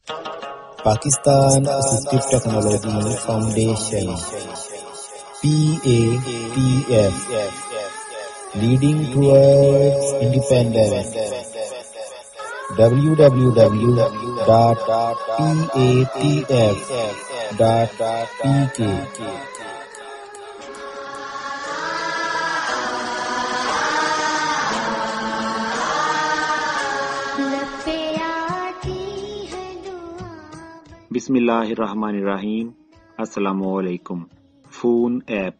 Pakistan Assistive Technology Foundation PATF, leading towards independence. www.patf.pk. बिस्मिल्लाहिर्रहमानिर्रहीम। अस्सलामुअलैकुम। Phone app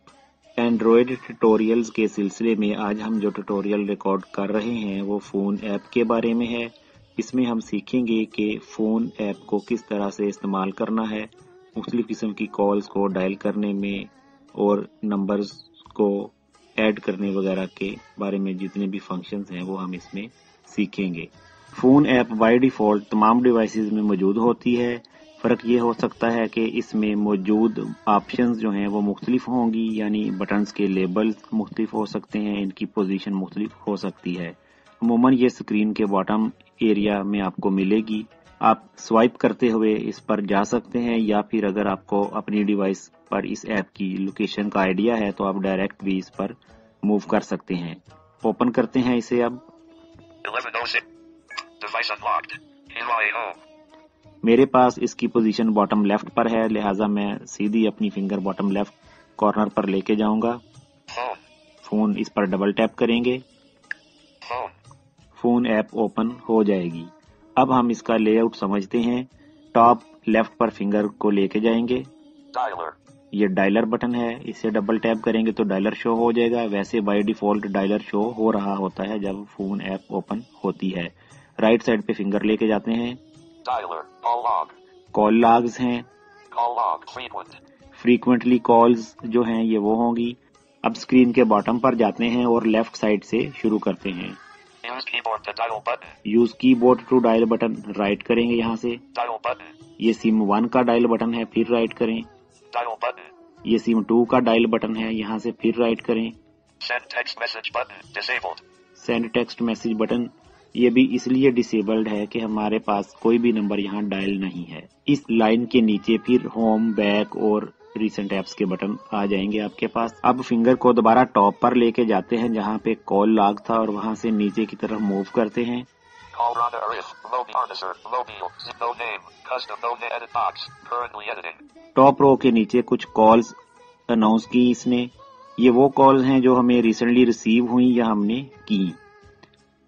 Android tutorials के सिलसिले में आज हम जो ट्यूटोरियल रिकॉर्ड कर रहे हैं वो फ़ोन ऐप के बारे में है। इसमें हम सीखेंगे कि फ़ोन ऐप को किस तरह से इस्तेमाल करना है, मुख्तलिफ किस्म की कॉल्स को डायल करने में और नंबर्स को ऐड करने वगैरह के बारे में जितने भी फंक्शंस हैं वो हम इसमें सीखेंगे। फ़ोन ऐप बाय डिफ़ॉल्ट तमाम डिवाइसेस में मौजूद होती है। फ़र्क ये हो सकता है कि इसमें मौजूद ऑप्शंस जो हैं वो मुख्तलिफ होंगी, यानी बटन्स के लेबल्स मुख्तलिफ हो सकते हैं, इनकी पोजीशन मुख्तलिफ हो सकती है। अमूमन ये स्क्रीन के बॉटम एरिया में आपको मिलेगी। आप स्वाइप करते हुए इस पर जा सकते हैं, या फिर अगर आपको अपनी डिवाइस पर इस ऐप की लोकेशन का आइडिया है तो आप डायरेक्ट भी इस पर मूव कर सकते हैं। ओपन करते हैं इसे अब। 11:06 Device unlocked. Himalaya home. मेरे पास इसकी पोजीशन बॉटम लेफ्ट पर है, लिहाजा मैं सीधी अपनी फिंगर बॉटम लेफ्ट कॉर्नर पर लेके जाऊंगा। Home. फोन इस पर डबल टैप करेंगे, Home. फोन ऐप ओपन हो जाएगी। अब हम इसका लेआउट समझते हैं। टॉप लेफ्ट पर फिंगर को लेके जाएंगे, Dialer. ये डायलर बटन है, इसे डबल टैप करेंगे तो डायलर शो हो जाएगा। वैसे बाय डिफॉल्ट डायलर शो हो रहा होता है जब फोन ऐप ओपन होती है। राइट साइड पे फिंगर लेके जाते हैं, Dialer. Call log. Call logs हैं, Call log. Frequent. Frequently calls जो हैं ये वो होंगी। अब स्क्रीन के बॉटम पर जाते हैं और लेफ्ट साइड से शुरू करते हैं। Use keyboard to dial button. Use keyboard to dial button write करेंगे यहाँ से। Dial button. ये सिम 1 का डायल बटन है, फिर राइट करें। Dial button. ये सिम 2 का डायल बटन है, यहाँ से फिर राइट करें। Send text message button. Disabled. Send text message button ये भी इसलिए डिसेबल्ड है कि हमारे पास कोई भी नंबर यहाँ डायल नहीं है। इस लाइन के नीचे फिर होम, बैक और रिसेंट ऐप्स के बटन आ जाएंगे आपके पास। अब फिंगर को दोबारा टॉप पर लेके जाते हैं जहाँ पे कॉल लॉग था और वहां से नीचे की तरफ मूव करते हैं। Call Rana Arif. Lobi Arniser. Lobiel. No name. Custom. No name. Edit box. Currently editing. Top row के नीचे कुछ कॉल्स अनाउंस की इसने। ये वो कॉल्स हैं जो हमें रिसेंटली रिसीव हुई या हमने की।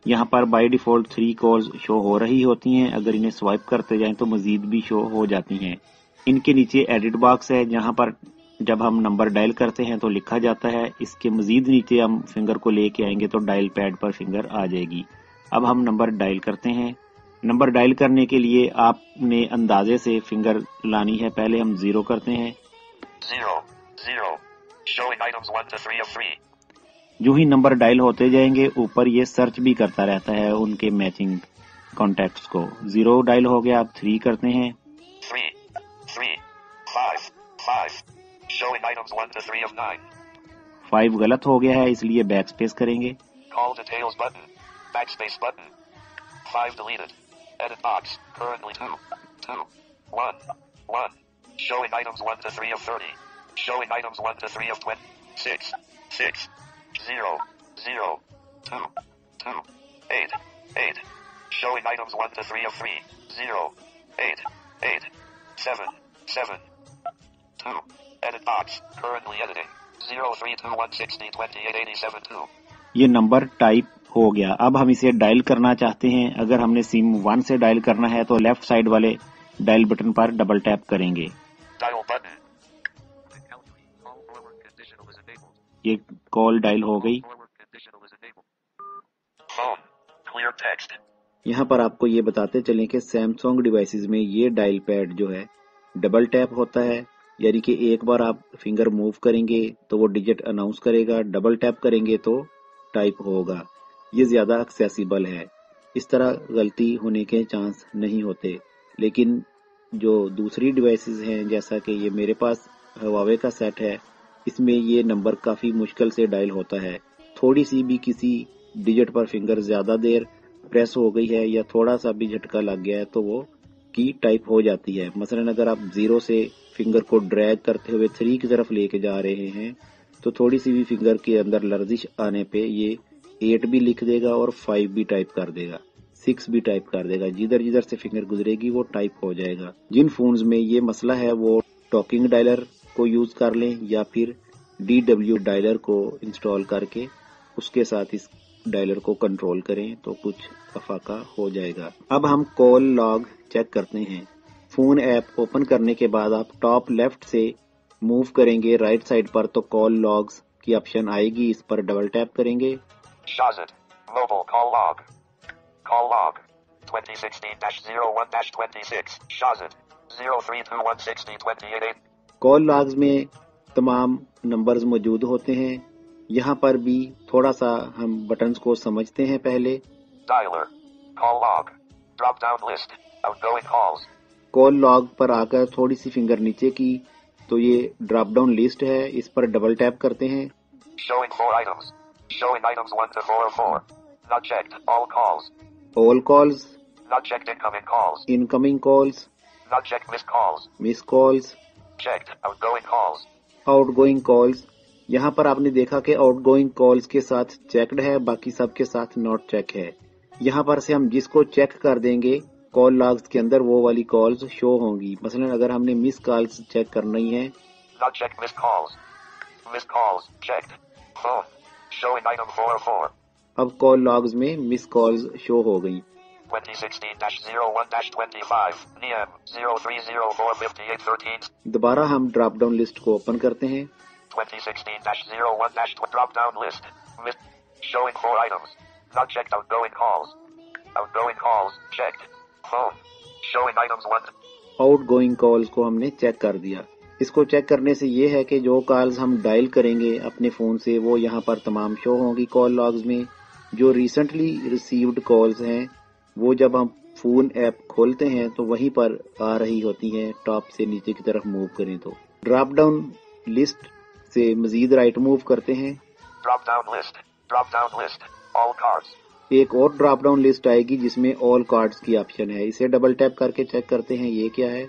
यहाँ पर बाय डिफॉल्ट 3 कॉल्स शो हो रही होती हैं, अगर इन्हें स्वाइप करते जाएं तो मजीद भी शो हो जाती हैं। इनके नीचे एडिट बॉक्स है जहाँ पर जब हम नंबर डायल करते हैं तो लिखा जाता है। इसके मजीद नीचे हम फिंगर को लेके आएंगे तो डायल पैड पर फिंगर आ जाएगी। अब हम नंबर डायल करते हैं। नंबर डायल करने के लिए आपने अंदाजे से फिंगर लानी है। पहले हम 0 करते हैं। 0. 0. Showing items 1 to 3 of 3. जो ही नंबर डायल होते जाएंगे ऊपर ये सर्च भी करता रहता है उनके मैचिंग कॉन्टैक्ट्स को। 0 डायल हो गया, आप 3 करते हैं। 3. 3. 5. 5. Showing items 1 to 3 of 9. 5 गलत हो गया है इसलिए बैक स्पेस करेंगे। Call details button. Backspace button. 5 deleted. Edit box. Currently 2. 2. 1. 1. Showing items 1 to 3 of 30. Showing items 1 to 3 of 20. 6. 6. 0. 0. 2. 2. 8. 8. Showing items 1 to 3 of 3. 0. 8. 8. 7. 7. 2. Edit box. Currently editing. 03216028887. ये number type हो गया। अब हम इसे डायल करना चाहते हैं। अगर हमने सिम 1 से डायल करना है तो लेफ्ट साइड वाले डायल बटन पर डबल टैप करेंगे। Dial button. ये कॉल डायल हो गई। Phone. Clear text. यहाँ पर आपको ये बताते चलें कि सैमसंग डिवाइसेस में ये डायल पैड जो है डबल टैप होता है, यानी कि एक बार आप फिंगर मूव करेंगे तो वो डिजिट अनाउंस करेगा, डबल टैप करेंगे तो टाइप होगा। ये ज्यादा एक्सेसिबल है, इस तरह गलती होने के चांस नहीं होते। लेकिन जो दूसरी डिवाइसेस हैं, जैसा कि ये मेरे पास हवावे का सेट है, इसमें ये नंबर काफी मुश्किल से डायल होता है। थोड़ी सी भी किसी डिजिट पर फिंगर ज्यादा देर प्रेस हो गई है या थोड़ा सा भी झटका लग गया है तो वो की टाइप हो जाती है। मसलन अगर आप 0 से फिंगर को ड्रैग करते हुए 3 की तरफ लेके जा रहे हैं तो थोड़ी सी भी फिंगर के अंदर लर्जिश आने पे ये 8 भी लिख देगा और 5 भी टाइप कर देगा, 6 भी टाइप कर देगा। जिधर जिधर से फिंगर गुजरेगी वो टाइप हो जाएगा। जिन फोन्स में ये मसला है वो टॉकिंग डायलर को यूज कर लें या फिर DW डायलर को इंस्टॉल करके उसके साथ इस डायलर को कंट्रोल करें तो कुछ अफाका हो जाएगा। अब हम कॉल लॉग चेक करते हैं। फोन ऐप ओपन करने के बाद आप टॉप लेफ्ट से मूव करेंगे राइट साइड पर तो कॉल लॉग्स की ऑप्शन आएगी, इस पर डबल टैप करेंगे। Shazad. Mobile call log. Call log. 2016-01-26. Shazad. 03216028. Call logs में तमाम नंबर्स मौजूद होते हैं। यहाँ पर भी थोड़ा सा हम बटन्स को समझते हैं पहले। Dialer. Call log. Drop down list. Outgoing calls. Call log पर आकर थोड़ी सी फिंगर नीचे की तो ये ड्रॉप डाउन लिस्ट है, इस पर डबल टैप करते हैं। Showing 4 items. Showing items 1 to 4 of 4. Not checked. All calls. All calls, Not checked incoming calls. Incoming calls, Not checked missed calls. Miss calls, Checked. Outgoing calls. Outgoing calls. यहाँ पर आपने देखा कि outgoing calls के साथ checked है, बाकी सब के साथ नॉट चेक है। यहाँ पर से हम जिसको चेक कर देंगे कॉल लॉग्स के अंदर वो वाली कॉल्स शो होंगी। मसलन अगर हमने मिस कॉल्स चेक करनी है, Not checked missed calls. Missed calls. Checked. Phone. Showing item 4 of 4. अब कॉल लॉग्स में मिस कॉल्स शो हो गई। 2016-01-25. NIAM 03045813. दोबारा हम ड्रॉप डाउन लिस्ट को ओपन करते हैं। 2016-01- drop down list. Missed. Showing 4 items. Not checked outgoing calls. Outgoing calls. Checked. Phone. Showing items 1. Outgoing calls को हमने चेक कर दिया। इसको चेक करने से ये है कि जो कॉल्स हम डायल करेंगे अपने फोन से वो यहाँ पर तमाम शो होंगी कॉल लॉग्स में। जो रिसेंटली रिसीव्ड कॉल्स हैं वो जब हम फोन ऐप खोलते हैं तो वहीं पर आ रही होती हैं। टॉप से नीचे की तरफ मूव करें तो ड्रॉप डाउन लिस्ट से मजीद राइट मूव करते हैं। Drop down list. Drop down list. All cards. एक और ड्रॉप डाउन लिस्ट आएगी जिसमें ऑल कार्ड्स की ऑप्शन है, इसे डबल टैप करके चेक करते हैं ये क्या है।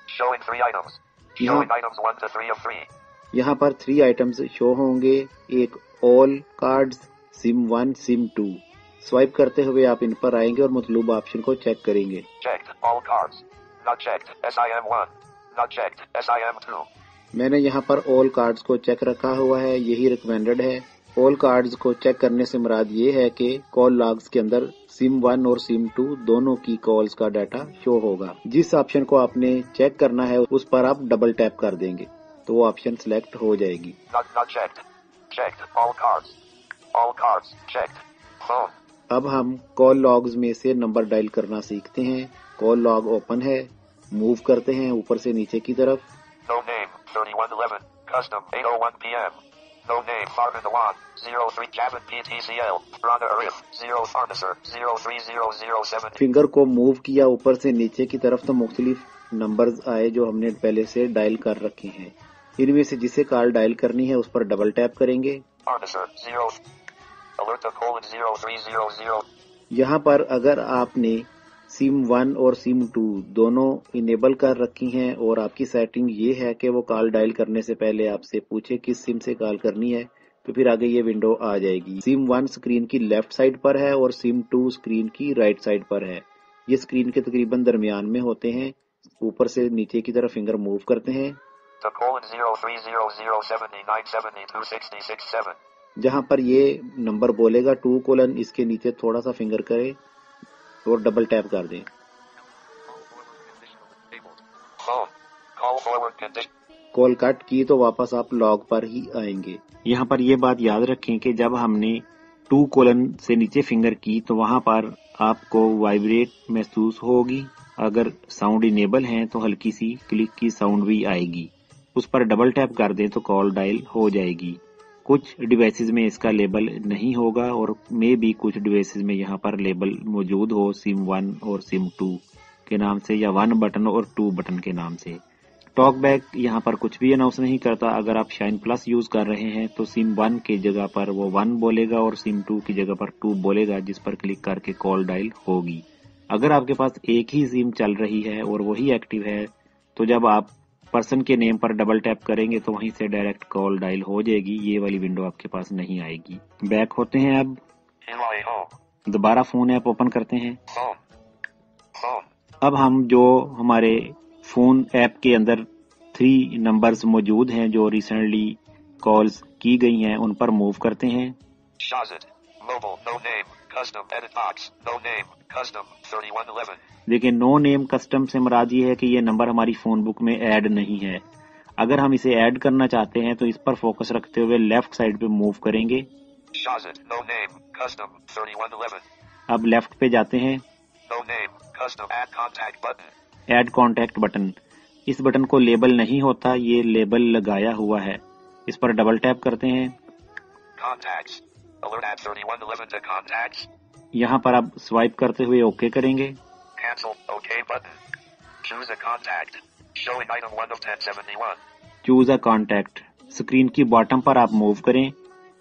Showing 3 items. Yeah. Showing items 1 to 3 of 3. यहाँ पर 3 आइटम्स शो होंगे, एक all cards, SIM 1, SIM 2। Swipe करते हुए आप इन पर आएंगे और मतलूब ऑप्शन को चेक करेंगे। Checked. All cards. Not checked. SIM1. Not checked. SIM2. मैंने यहाँ पर ऑल कार्ड्स को चेक रखा हुआ है, यही रिकमेंडेड है। ऑल कार्ड्स को चेक करने से मुराद ये है कि कॉल लॉग्स के अंदर सिम 1 और सिम 2 दोनों की कॉल्स का डाटा शो होगा। जिस ऑप्शन को आपने चेक करना है उस पर आप डबल टैप कर देंगे तो वो ऑप्शन सिलेक्ट हो जाएगी। Not checked. Checked. All cards. All cards. Checked. Phone. अब हम कॉल लॉग्स में से नंबर डायल करना सीखते हैं। कॉल लॉग ओपन है, मूव करते हैं ऊपर से नीचे की तरफ। No name. 3111. Custom. 8:01 p.m. No name. Farhan Awan. 03 Cabin PTCL. Rana Arif. 0 Farnaser. 03007. Finger को मूव किया ऊपर से नीचे की तरफ तो मुख्तलिफ नंबर्स आए जो हमने पहले से डायल कर रखे हैं। इनमें से जिसे कॉल डायल करनी है उस पर डबल टैप करेंगे। Farnaser. 0. Alerta colon 0300. यहाँ पर अगर आपने सिम 1 और सिम 2 दोनों इनेबल कर रखी हैं और आपकी सेटिंग ये है कि वो कॉल डायल करने से पहले आपसे पूछे किस सिम से कॉल करनी है तो फिर आगे ये विंडो आ जाएगी। सिम 1 स्क्रीन की लेफ्ट साइड पर है और सिम 2 स्क्रीन की राइट साइड पर है। ये स्क्रीन के तकरीबन दरमियान में होते हैं। ऊपर से नीचे की तरफ फिंगर मूव करते हैं To colon 030079726667. जहाँ पर ये नंबर बोलेगा 2 इसके नीचे थोड़ा सा फिंगर करें और डबल टैप कर दें। Phone. Call forward condition. Call cut की तो वापस आप लॉग पर ही आएंगे। यहाँ पर ये बात याद रखें कि जब हमने 2 से नीचे फिंगर की तो वहाँ पर आपको वाइब्रेट महसूस होगी। अगर साउंड इनेबल है तो हल्की सी क्लिक की साउंड भी आएगी। उस पर डबल टैप कर दें तो कॉल डायल हो जाएगी। कुछ डिवाइसेस में इसका लेबल नहीं होगा और मे भी कुछ डिवाइसेस में यहाँ पर लेबल मौजूद हो सिम 1 और सिम 2 के नाम से या 1 बटन और 2 बटन के नाम से। टॉक बैक यहाँ पर कुछ भी अनाउंस नहीं करता। अगर आप शाइन प्लस यूज कर रहे हैं तो सिम 1 की जगह पर वो 1 बोलेगा और सिम 2 की जगह पर 2 बोलेगा, जिस पर क्लिक करके कॉल डायल होगी। اگر آپ کے پاس ایک ہی سم چل رہی ہے اور وہی ایکٹیو ہے تو جب آپ پرسن کے نیم پر ڈبل ٹیپ کریں گے تو وہیں سے ڈائریکٹ کال ڈائل ہو جائے گی، یہ والی ونڈو آپ کے پاس نہیں آئے گی۔ بیک ہوتے ہیں، اب UI home. دوبارہ فون ایپ اوپن کرتے ہیں۔ Home. Home. اب ہم جو ہمارے فون ایپ کے اندر 3 نمبرز موجود ہیں جو ریسنٹلی کالز کی گئی ہیں ان پر موو کرتے ہیں۔ Shazad. Mobile. No name. Custom. Edit box. No name. Custom. 3111. دیکھیں نو نیم کسٹم سے مراد یہ ہے کہ یہ نمبر ہماری فون بک میں ایڈ نہیں ہے۔ اگر ہم اسے ایڈ کرنا چاہتے ہیں تو اس پر فوکس رکھتے ہوئے لیفٹ سائڈ پہ موو کریں گے۔ Shazad. No name. Custom. 3111. اب لیفٹ پہ جاتے ہیں، No name. Custom. Add contact button. Add contact button, اس بٹن کو لیبل نہیں ہوتا، یہ لیبل لگایا ہوا ہے، اس پر ڈبل ٹیپ کرتے ہیں۔ Contacts. Alert at 3111 to contacts. یہاں پر اب سوائپ کرتے ہوئے اوکے کریں گے۔ Cancel. OK button. Choose a contact. Showing item 1 of 1071. Choose a contact, screen کی باٹم پر آپ موو کریں۔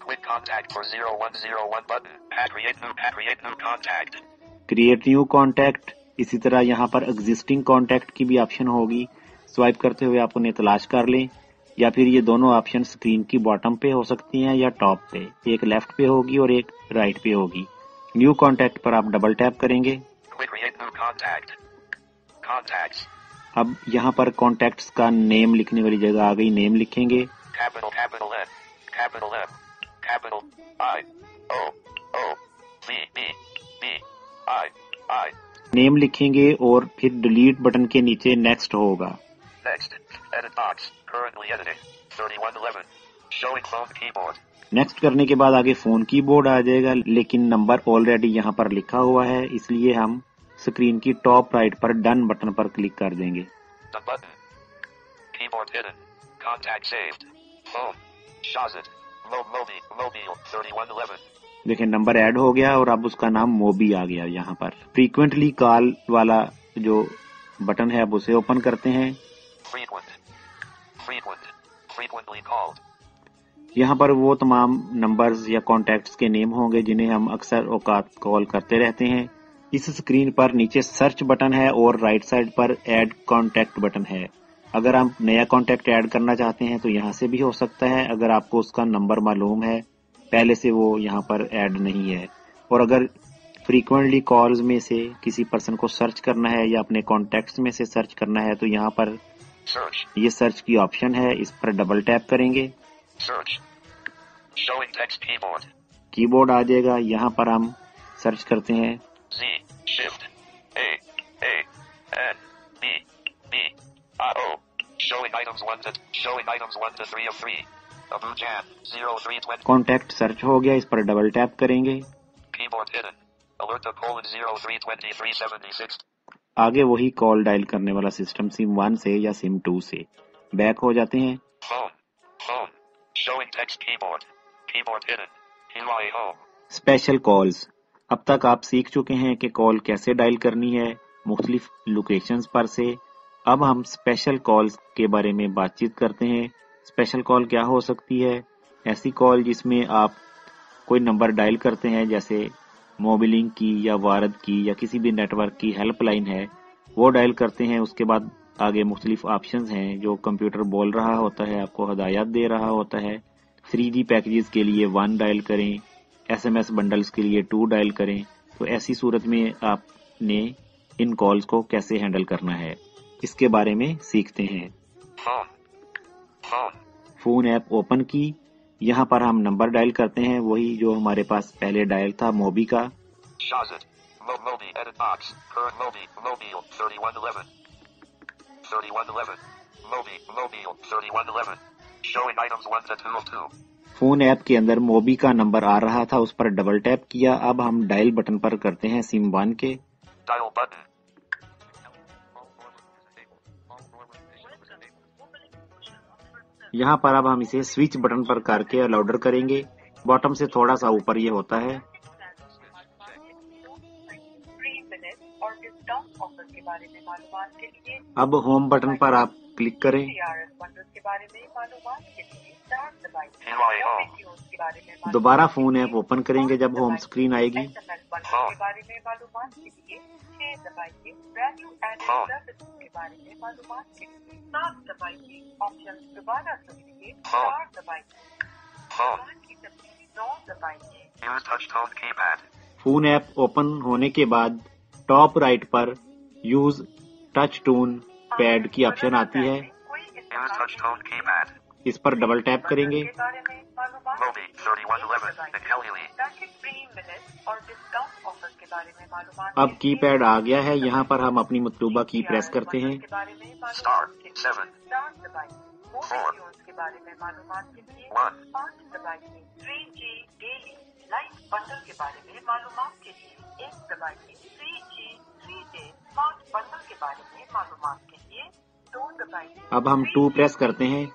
Quit contact for 0101 button. Create new contact. Create new contact, اسی طرح یہاں پر ایگزسٹنگ کانٹیکٹ کی بھی آپشن ہوگی، سوائپ کرتے ہوئے آپ انہیں تلاش کر لیں، یا پھر یہ دونوں آپشن اسکرین کی باٹم پہ ہو سکتی ہیں یا ٹاپ پہ، ایک لیفٹ پہ ہوگی اور ایک رائٹ پہ ہوگی۔ نیو کانٹیکٹ پر آپ ڈبل ٹیپ کریں گے۔ Quit create new contact. Contacts. اب یہاں پر کانٹیکٹس کا نیم لکھنے والی جگہ آ گئی، نیم لکھیں گے۔ Capital N. Capital M. Capital I. O. O. V. B. B. I. نیم لکھیں گے اور پھر ڈیلیٹ بٹن کے نیچے نیکسٹ ہوگا۔ Next. Edit box. Currently editing. 3111. Showing phone keyboard. Next کرنے کے بعد آگے فون کی بورڈ آ جائے گا، لیکن نمبر آلریڈی یہاں پر لکھا ہوا ہے، اس لیے ہم اسکرین کی ٹاپ رائٹ پر ڈن بٹن پر کلک کر دیں گے۔ Done button. Keyboard hidden. Contact saved. Phone. Shazad. Mobile. 3111. دیکھیں نمبر ایڈ ہو گیا اور اب اس کا نام موبی آ گیا یہاں پر۔ فریکوینٹلی کال والا جو بٹن ہے اب اسے اوپن کرتے ہیں۔ Frequently called. یہاں پر وہ تمام نمبرز یا کانٹیکٹس کے نیم ہوں گے جنہیں ہم اکثر اوقات کال کرتے رہتے ہیں۔ اس اسکرین پر نیچے سرچ بٹن ہے اور رائٹ سائڈ پر ایڈ کانٹیکٹ بٹن ہے۔ اگر آپ نیا کانٹیکٹ ایڈ کرنا چاہتے ہیں تو یہاں سے بھی ہو سکتا ہے، اگر آپ کو اس کا نمبر معلوم ہے، پہلے سے وہ یہاں پر ایڈ نہیں ہے۔ اور اگر فریکوینٹلی کالز میں سے کسی پرسن کو سرچ کرنا ہے یا اپنے کانٹیکٹس میں سے سرچ کرنا ہے تو یہاں پر Search. یہ سرچ کی آپشن ہے، اس پر ڈبل ٹیپ کریں گے۔ Search. Showing text keyboard. کی بورڈ آ جائے گا، یہاں پر ہم سرچ کرتے ہیں۔ Z. Shift. A. N. B. B. I. O. Showing items 1 to 3 of 3. Abu Jan. 0320. Contact search ہو گیا، اس پر ڈبل ٹیپ کریں گے۔ Keyboard hidden. Alert to colon 032376. آگے وہی کال ڈائل کرنے والا سسٹم سم 1 سے یا سم 2 سے۔ بیک ہو جاتے ہیں۔ Phone. Showing text keyboard. Keyboard hidden. UI home. Special calls, اب تک آپ سیکھ چکے ہیں کہ کال کیسے ڈائل کرنی ہے مختلف لوکیشنز پر سے۔ اب ہم اسپیشل کالز کے بارے میں بات چیت کرتے ہیں۔ اسپیشل کال کیا ہو سکتی ہے؟ ایسی کال جس میں آپ کوئی نمبر ڈائل کرتے ہیں، جیسے موبلنگ کی یا وارد کی یا کسی بھی نیٹ ورک کی ہیلپ لائن ہے، وہ ڈائل کرتے ہیں۔ اس کے بعد آگے مختلف آپشنز ہیں جو کمپیوٹر بول رہا ہوتا ہے، آپ کو ہدایات دے رہا ہوتا ہے۔ 3G پیکجز کے لیے 1 ڈائل کریں، SMS بنڈلز کے لیے 2 ڈائل کریں۔ تو ایسی صورت میں آپ نے ان کالز کو کیسے ہینڈل کرنا ہے اس کے بارے میں سیکھتے ہیں۔ Phone. فون ایپ اوپن کی، یہاں پر ہم نمبر ڈائل کرتے ہیں، وہی جو ہمارے پاس پہلے ڈائل تھا موبی کا۔ Shazad. Mobi. Edit box. Current Mobile. 3111. 3111. Mobile. 3111. Showing items 1 to 2 of 2. Phone app کے اندر موبی کا نمبر آ رہا تھا، اس پر ڈبل ٹیپ کیا۔ اب ہم ڈائل بٹن پر کرتے ہیں سم 1 کے۔ Dial button. یہاں پر اب ہم اسے سوئچ بٹن پر کر کے الاؤڈر کریں گے، باٹم سے تھوڑا سا اوپر یہ ہوتا ہے۔ اب ہوم بٹن پر آپ کلک کریں۔ دوبارہ فون ایپ اوپن کریں گے جب ہوم اسکرین آئے گی۔ दबाइए। वैल्यू एडेड सर्विस के बारे में मालूमात के लिए 7 दबाइए। ऑप्शन दोबारा सुनिए। स्टार दबाइए। की तब्दीली 9 दबाइए। Use touch tone keypad. Phone app open होने के बाद टॉप राइट पर यूज टच टून पैड की ऑप्शन आती है। Use touch tone keypad. इस पर डबल टैप करेंगे। के बारे में मालूमात। Mobi 3111 McKelly. Packet free minute और डिस्काउंट ऑफर के बारे में मालूमात। अब कीपैड आ गया है, यहाँ पर हम अपनी मतलूबा की प्रेस करते हैं। के बारे में Star 7 स्टार दबाइए। मोबाइल फोन्स के बारे में मालूमात के लिए 1. 5 दबाइए। 3G डेली लाइफ बंडल के बारे में मालूमात के लिए 1 दबाइए। 3G 3 डे स्मार्ट बंडल के बारे में मालूमात के लिए 2 दबाइए। अब हम 2 प्रेस करते हैं।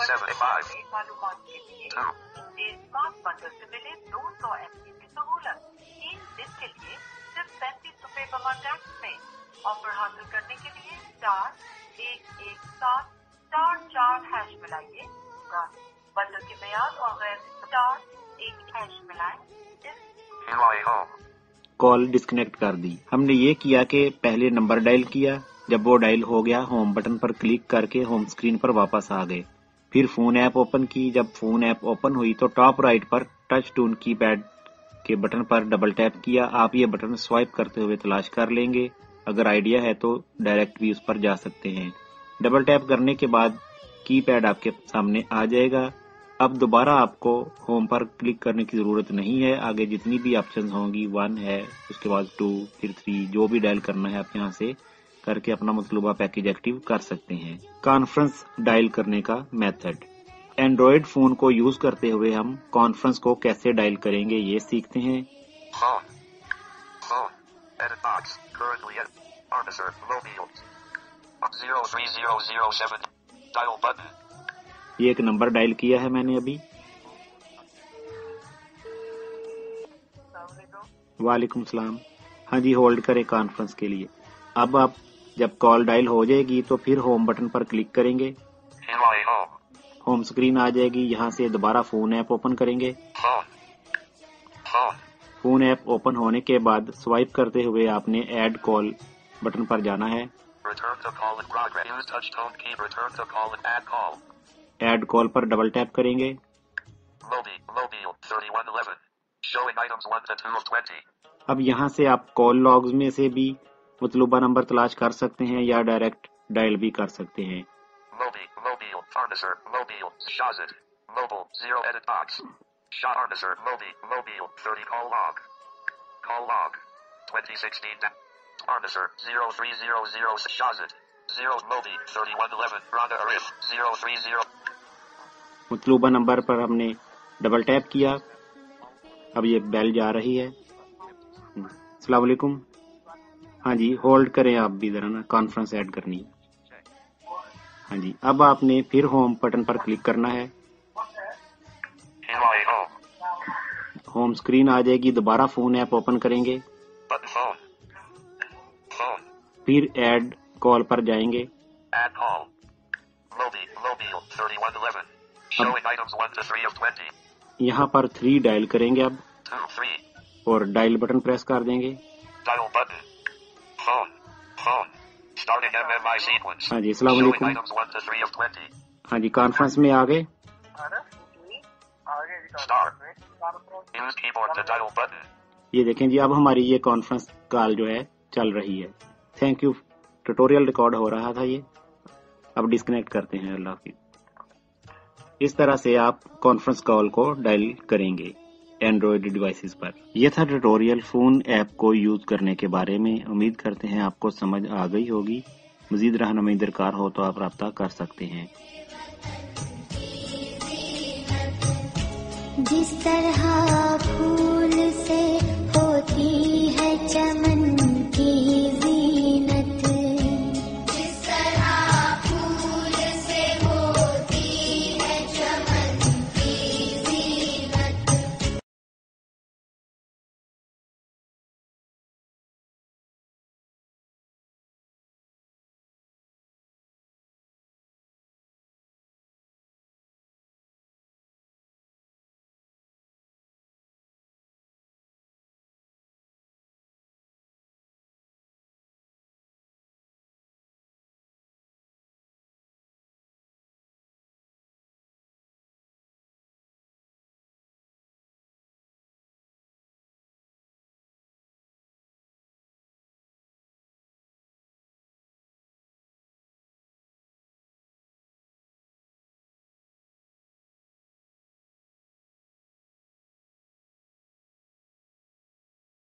75. मालूमात के लिए 2. डे स्मार्ट बंडल से मिले 200 MB की सहूलत। 3 दिन के लिए सिर्फ 35 रुपए बमा टैक्स में। ऑफर हासिल करने के लिए स्टार 117 स्टार 4 हैश मिलाइए। बंडल की मियाद और गैर स्टार 1 हैश मिलाएं। Huawei Home. कॉल डिस्कनेक्ट कर दी। हमने ये किया कि पहले नंबर डायल किया, जब वो डायल हो गया होम बटन पर क्लिक करके होम स्क्रीन पर वापस आ गए। फिर फोन ऐप ओपन की। जब फोन ऐप ओपन हुई तो टॉप राइट पर टच टून कीपैड के बटन पर डबल टैप किया। आप ये बटन स्वाइप करते हुए तलाश कर लेंगे। अगर आइडिया है तो डायरेक्ट भी उस पर जा सकते हैं। डबल टैप करने के बाद कीपैड आपके सामने आ जाएगा। अब दोबारा आपको होम पर क्लिक करने की जरूरत नहीं है। आगे जितनी भी ऑप्शन होंगी 1 है, उसके बाद 2, फिर 3, जो भी डायल करना है आप यहाँ से करके अपना मतलूबा पैकेज एक्टिव कर सकते हैं। कॉन्फ्रेंस डायल करने का मेथड। एंड्रॉयड फोन को यूज करते हुए हम कॉन्फ्रेंस को कैसे डायल करेंगे ये सीखते हैं। Home. Phone. Edit box. Currently at Artiser. Mobile. 03007. Dial button. ये एक नंबर डायल किया है मैंने अभी। वालेकुम सलाम। हाँ जी, होल्ड करें कॉन्फ्रेंस के लिए। अब आप जब कॉल डायल हो जाएगी तो फिर होम बटन पर क्लिक करेंगे। Huawei Home. होम स्क्रीन आ जाएगी। यहाँ से दोबारा फोन ऐप ओपन करेंगे। Phone. Phone. Phone app open होने के बाद स्वाइप करते हुए आपने ऐड कॉल बटन पर जाना है। Return to call in progress. Use touch tone key. Return to call and add call. Add call पर डबल टैप करेंगे। Mobile 3111. Showing items 1 to 2 of 20. अब यहाँ से आप कॉल लॉग्स में से भी मतलूबा नंबर तलाश कर सकते हैं या डायरेक्ट डायल भी कर सकते हैं। Mobile Artiser. Mobile Shazit. Mobile 0 edit box. Shot Artiser. Mobile 30 call log. Call log 2016. Artiser 0300 Shazit. 0 Mobi 3111 Rana Arif 030. मतलूबा number पर हमने डबल टैप किया। अब ये बेल जा रही है। अस्सलाम वालेकुम। हाँ जी, होल्ड करें आप भी जरा ना, कॉन्फ्रेंस ऐड करनी है। हाँ जी, अब आपने फिर होम बटन पर क्लिक करना है। Huawei Home. होम स्क्रीन आ जाएगी। दोबारा फोन ऐप ओपन करेंगे। Button phone. Phone. फिर ऐड कॉल पर जाएंगे। Add call. Mobile 3111. Showing items 1 to 3 of 20. यहाँ पर 3 डायल करेंगे अब 2 3. और डायल बटन प्रेस कर देंगे। Dial button. Phone. Phone. Starting MMI sequence. हाँ जी, अस्सलाम Showing वालेकुम। items 1 to 3 of 20. हाँ जी, कॉन्फ्रेंस में आ गए। Star. Use keyboard to dial button. ये देखें जी, अब हमारी ये कॉन्फ्रेंस कॉल जो है चल रही है। Thank you. ट्यूटोरियल रिकॉर्ड हो रहा था ये। अब डिस्कनेक्ट करते हैं। अल्लाह हाफिज़। इस तरह से आप कॉन्फ्रेंस कॉल को डायल करेंगे एंड्रॉयड डिवाइसेस पर। यह था ट्यूटोरियल फोन ऐप को यूज करने के बारे में। उम्मीद करते हैं आपको समझ आ गई होगी। मजीद रहनुमाई दरकार हो तो आप राब्ता कर सकते हैं। जिस तरह फूल से होती है चमक